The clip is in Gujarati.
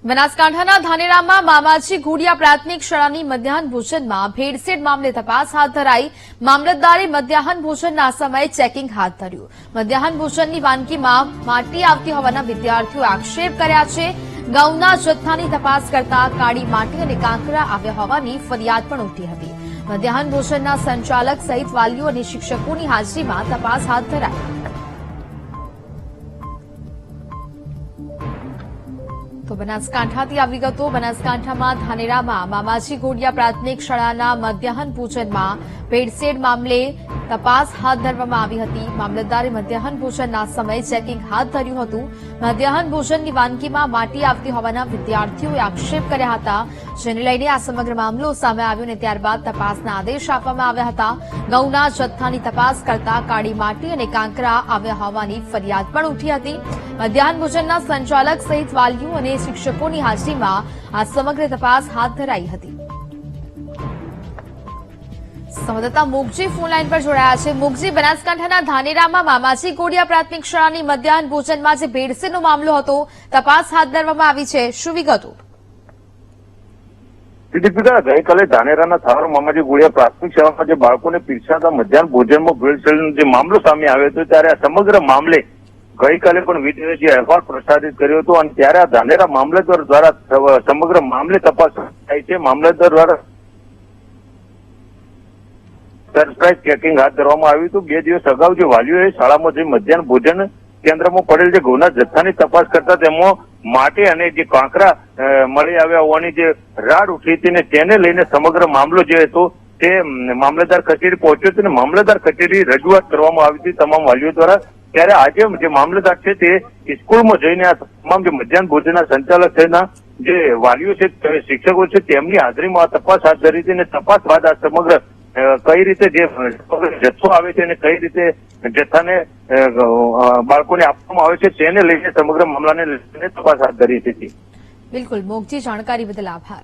બનાસકાંઠાના ધાનેરામાં મામાજી ઘોડિયા પ્રાથમિક શાળાની મધ્યાહન ભોજનમાં ભેળસેળ મામલે તપાસ હાથ ધરાઈ। મામલતદારે મધ્યાહન ભોજનના સમયે ચેકિંગ હાથ ધર્યું। મધ્યાહન ભોજનની વાનગીમાં માટી આવતી હોવાના વિદ્યાર્થીઓએ આક્ષેપ કર્યા છે। ઘઉંના જથ્થાની તપાસ કરતા કાળી માટી અને કાંકરા આવ્યા હોવાની ફરિયાદ પણ ઉઠી હતી। મધ્યાહન ભોજનના સંચાલક સહિત વાલીઓ અને શિક્ષકોની હાજરીમાં તપાસ હાથ ધરાઈ। તો બનાસકાંઠાથી આ વિગતો। બનાસકાંઠામાં ધાનેરામાં મામાજી ઘોડિયા પ્રાથમિક શાળાના મધ્યાહન ભોજનમાં ભેળસેળ મામલે તપાસ હાથ ધરવામાં આવી હતી। મામલતદારે મધ્યાહન ભોજનના સમયે ચેકિંગ હાથ ધર્યું હતું। મધ્યાહન ભોજનની વાનગીમાં માટી આવતી હોવાના વિદ્યાર્થીઓએ આક્ષેપ કર્યા હતા, જેને લઈને આ સમગ્ર મામલો સામે આવ્યો અને ત્યારબાદ તપાસના આદેશ આપવામાં આવ્યા હતા। ઘઉંના જથ્થાની તપાસ કરતા કાળી માટી અને કાંકરા આવ્યા હોવાની ફરિયાદ પણ ઉઠી હતી। મધ્યાહન ભોજનના સંચાલક સહિત વાલીઓ અને શિક્ષકોની હાજરીમાં આ સમગ્ર તપાસ હાથ ધરાઈ હતી। સંવાદદાતા મોગજી ફોનલાઈન પર જોડાયા છે। મોગજી, બનાસકાંઠાના ધાનેરામાં મામાજી ઘોડિયા પ્રાથમિક શાળાની મધ્યાહન ભોજનમાં જે ભેળસેળનો મામલો હતો, તપાસ હાથ ધરવામાં આવી છે, શું વિગતો? ગઈકાલે ધાનેરાના થાવર મામાજી ઘોડિયા પ્રાથમિક શાળામાં જે બાળકોને પીરસાતા મધ્યાહન ભોજનમાં ભેળસેળનો જે મામલો સામે આવ્યો હતો, ત્યારે આ સમગ્ર મામલે ગઈકાલે પણ વિડીયો અહેવાલ પ્રસારિત કર્યો હતો અને ત્યારે આ ધાનેરા મામલતદાર દ્વારા સમગ્ર મામલે તપાસ થાય છે। મામલતદાર દ્વારા સરપ્રાઇઝ ચેકિંગ હાથ ધરવામાં આવ્યું હતું। 2 દિવસ અગાઉ જે વાલીઓએ શાળામાં જે મધ્યાહન ભોજન કેન્દ્રમાં પડેલ જે ઘઉંના જથ્થાની તપાસ કરતા તેમાં માટી અને જે કાંકરા મળી આવ્યા હોવાની જે રાડ ઉઠી હતી ને તેને લઈને સમગ્ર મામલો જે હતો તે મામલતદાર કચેરી પહોંચ્યો હતો અને મામલતદાર કચેરી રજૂઆત કરવામાં આવી હતી તમામ વાલીઓ દ્વારા। ત્યારે આજે જે મામલતદાર છે તે સ્કૂલમાં જઈને આ તમામ જે મધ્યાહન ભોજનના સંચાલક સહિતના જે વાલીઓ છે, શિક્ષકો છે, તેમની હાજરીમાં આ તપાસ હાથ ધરી હતી અને તપાસ બાદ આ સમગ્ર કઈ રીતે જે જથ્થો આવે છે અને કઈ રીતે જથ્થાને બાળકોને આપવામાં આવે છે તેને લઈને સમગ્ર મામલાને લઈને તપાસ હાથ ધરી હતી। બિલકુલ મોગજી, જાણકારી બદલ આભાર।